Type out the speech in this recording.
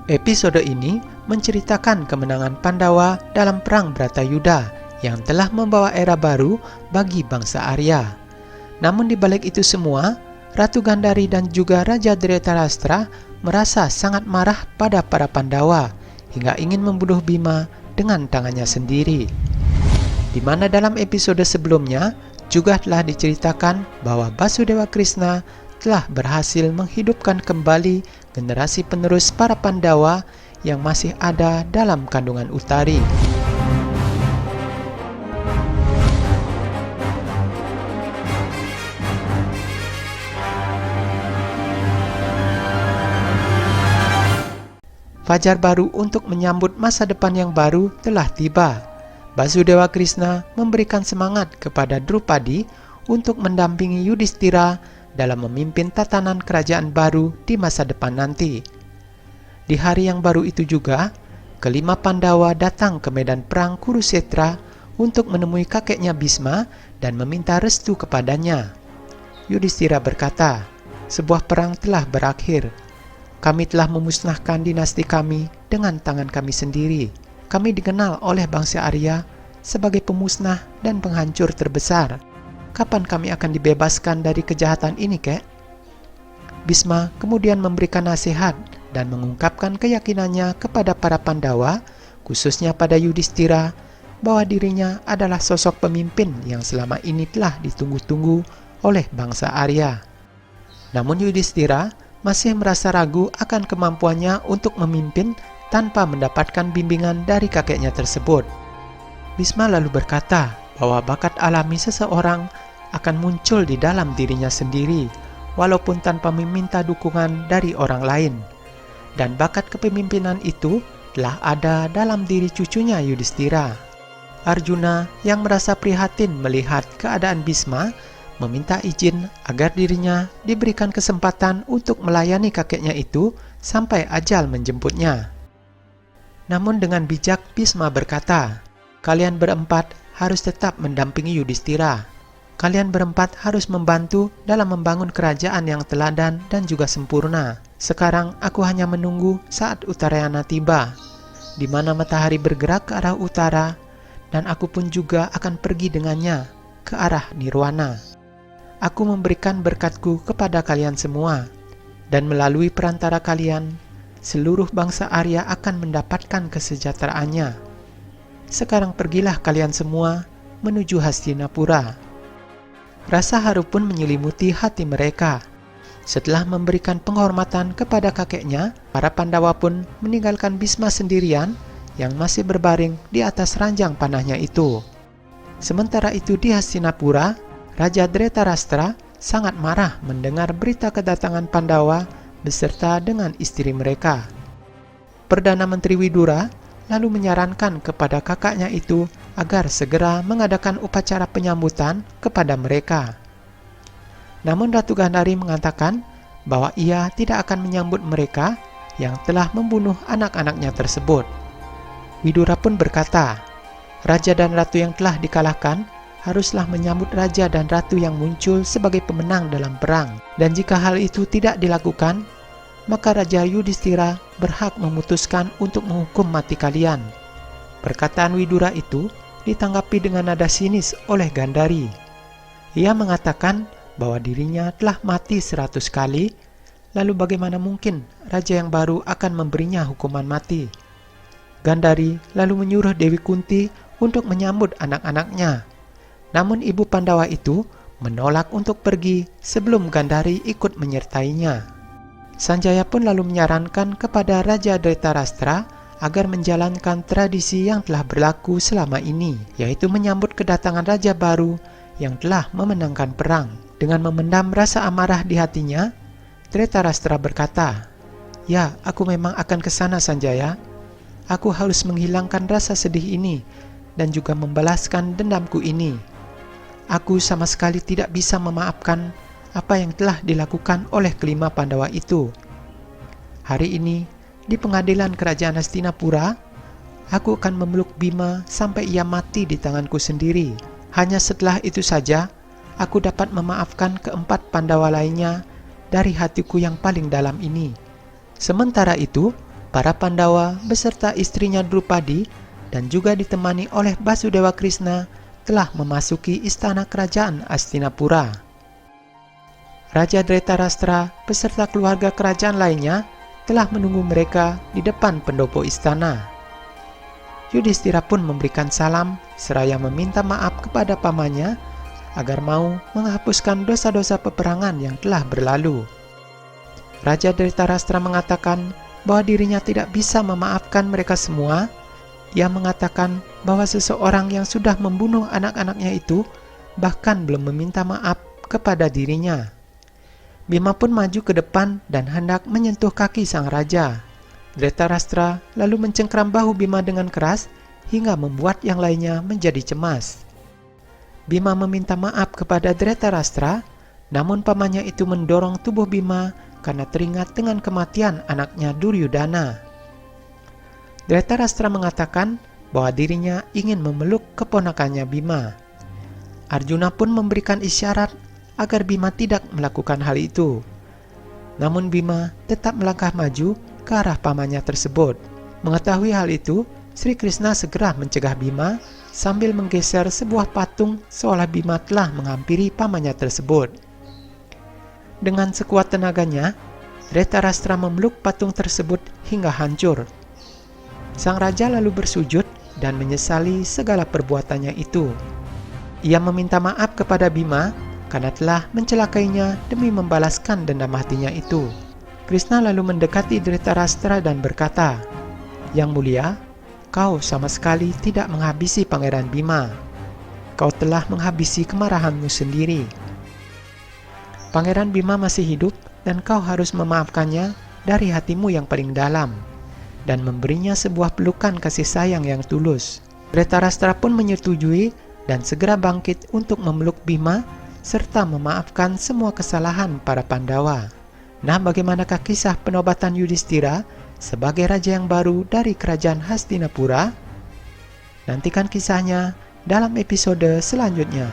Episode ini menceritakan kemenangan Pandawa dalam Perang Bratayuda yang telah membawa era baru bagi bangsa Arya. Namun di balik itu semua, Ratu Gandhari dan juga Raja Dhritarashtra merasa sangat marah pada para Pandawa hingga ingin membunuh Bima dengan tangannya sendiri. Di mana dalam episode sebelumnya juga telah diceritakan bahwa Basudewa Krishna telah berhasil menghidupkan kembali generasi penerus para Pandawa yang masih ada dalam kandungan Uttari. Fajar baru untuk menyambut masa depan yang baru telah tiba. Basudewa Krishna memberikan semangat kepada Drupadi untuk mendampingi Yudhishthira dalam memimpin tatanan kerajaan baru di masa depan nanti. Di hari yang baru itu juga, kelima Pandawa datang ke medan perang Kurukshetra untuk menemui kakeknya Bhisma dan meminta restu kepadanya. Yudhishthira berkata, "Sebuah perang telah berakhir. Kami telah memusnahkan dinasti kami dengan tangan kami sendiri. Kami dikenal oleh bangsa Arya sebagai pemusnah dan penghancur terbesar. Kapan kami akan dibebaskan dari kejahatan ini, kek?" Bhisma kemudian memberikan nasihat dan mengungkapkan keyakinannya kepada para Pandawa, khususnya pada Yudhishthira, bahwa dirinya adalah sosok pemimpin yang selama ini telah ditunggu-tunggu oleh bangsa Arya. Namun Yudhishthira masih merasa ragu akan kemampuannya untuk memimpin tanpa mendapatkan bimbingan dari kakeknya tersebut. Bhisma lalu berkata bahwa bakat alami seseorang akan muncul di dalam dirinya sendiri, walaupun tanpa meminta dukungan dari orang lain. Dan bakat kepemimpinan itu telah ada dalam diri cucunya Yudhishthira. Arjuna yang merasa prihatin melihat keadaan Bhisma meminta izin agar dirinya diberikan kesempatan untuk melayani kakeknya itu sampai ajal menjemputnya. Namun dengan bijak Bhisma berkata, "Kalian berempat harus tetap mendampingi Yudhishthira. Kalian berempat harus membantu dalam membangun kerajaan yang teladan dan juga sempurna. Sekarang aku hanya menunggu saat Uttarayana tiba, di mana matahari bergerak ke arah utara, dan aku pun juga akan pergi dengannya ke arah Nirwana. Aku memberikan berkatku kepada kalian semua, dan melalui perantara kalian, seluruh bangsa Arya akan mendapatkan kesejahteraannya. Sekarang pergilah kalian semua menuju Hastinapura." Rasa haru pun menyelimuti hati mereka. Setelah memberikan penghormatan kepada kakeknya, para Pandawa pun meninggalkan Bhisma sendirian yang masih berbaring di atas ranjang panahnya itu. Sementara itu di Hastinapura, Raja Dhritarashtra sangat marah mendengar berita kedatangan Pandawa beserta dengan istri mereka. Perdana Menteri Widura lalu menyarankan kepada kakaknya itu agar segera mengadakan upacara penyambutan kepada mereka. Namun Ratu Gandhari mengatakan bahwa ia tidak akan menyambut mereka yang telah membunuh anak-anaknya tersebut. Widura pun berkata, "Raja dan ratu yang telah dikalahkan haruslah menyambut raja dan ratu yang muncul sebagai pemenang dalam perang. Dan jika hal itu tidak dilakukan, maka Raja Yudhishthira berhak memutuskan untuk menghukum mati kalian." Perkataan Widura itu ditanggapi dengan nada sinis oleh Gandhari. Ia mengatakan bahwa dirinya telah mati 100 kali, lalu bagaimana mungkin raja yang baru akan memberinya hukuman mati? Gandhari lalu menyuruh Dewi Kunti untuk menyambut anak-anaknya. Namun ibu Pandawa itu menolak untuk pergi sebelum Gandhari ikut menyertainya. Sanjaya pun lalu menyarankan kepada Raja Dhritarashtra agar menjalankan tradisi yang telah berlaku selama ini, yaitu menyambut kedatangan raja baru yang telah memenangkan perang. Dengan memendam rasa amarah di hatinya, Dhritarashtra berkata, "Ya, aku memang akan ke sana, Sanjaya. Aku harus menghilangkan rasa sedih ini dan juga membalaskan dendamku ini. Aku sama sekali tidak bisa memaafkan apa yang telah dilakukan oleh kelima Pandawa itu. Hari ini, di pengadilan kerajaan Hastinapura, aku akan memeluk Bima sampai ia mati di tanganku sendiri. Hanya setelah itu saja, aku dapat memaafkan keempat Pandawa lainnya dari hatiku yang paling dalam ini." Sementara itu, Para Pandawa beserta istrinya Drupadi dan juga ditemani oleh Basudewa Krishna telah memasuki istana kerajaan Hastinapura. Raja Dretarastra beserta keluarga kerajaan lainnya telah menunggu mereka di depan pendopo istana. Yudhistira pun memberikan salam seraya meminta maaf kepada pamannya agar mau menghapuskan dosa-dosa peperangan yang telah berlalu. Raja Dretarastra mengatakan bahwa dirinya tidak bisa memaafkan mereka semua. Ia mengatakan bahwa seseorang yang sudah membunuh anak-anaknya itu bahkan belum meminta maaf kepada dirinya. Bima pun maju ke depan dan hendak menyentuh kaki sang raja. Dretarastra lalu mencengkram bahu Bima dengan keras hingga membuat yang lainnya menjadi cemas. Bima meminta maaf kepada Dretarastra, namun pamannya itu mendorong tubuh Bima karena teringat dengan kematian anaknya Duryudana. Dretarastra mengatakan bahwa dirinya ingin memeluk keponakannya Bima. Arjuna pun memberikan isyarat agar Bima tidak melakukan hal itu. Namun Bima tetap melangkah maju ke arah pamannya tersebut. Mengetahui hal itu, Sri Krishna segera mencegah Bima sambil menggeser sebuah patung seolah Bima telah menghampiri pamannya tersebut. Dengan sekuat tenaganya, Dretarastra memeluk patung tersebut hingga hancur. Sang raja lalu bersujud dan menyesali segala perbuatannya itu. Ia meminta maaf kepada Bima karena telah mencelakainya demi membalaskan dendam hatinya itu. Krishna lalu mendekati Dretarastra dan berkata, "Yang mulia, kau sama sekali tidak menghabisi Pangeran Bima. Kau telah menghabisi kemarahanmu sendiri. Pangeran Bima masih hidup dan kau harus memaafkannya dari hatimu yang paling dalam dan memberinya sebuah pelukan kasih sayang yang tulus." Dretarastra pun menyetujui dan segera bangkit untuk memeluk Bima serta memaafkan semua kesalahan para Pandawa. Nah, bagaimanakah kisah penobatan Yudhistira sebagai raja yang baru dari kerajaan Hastinapura? Nantikan kisahnya dalam episode selanjutnya.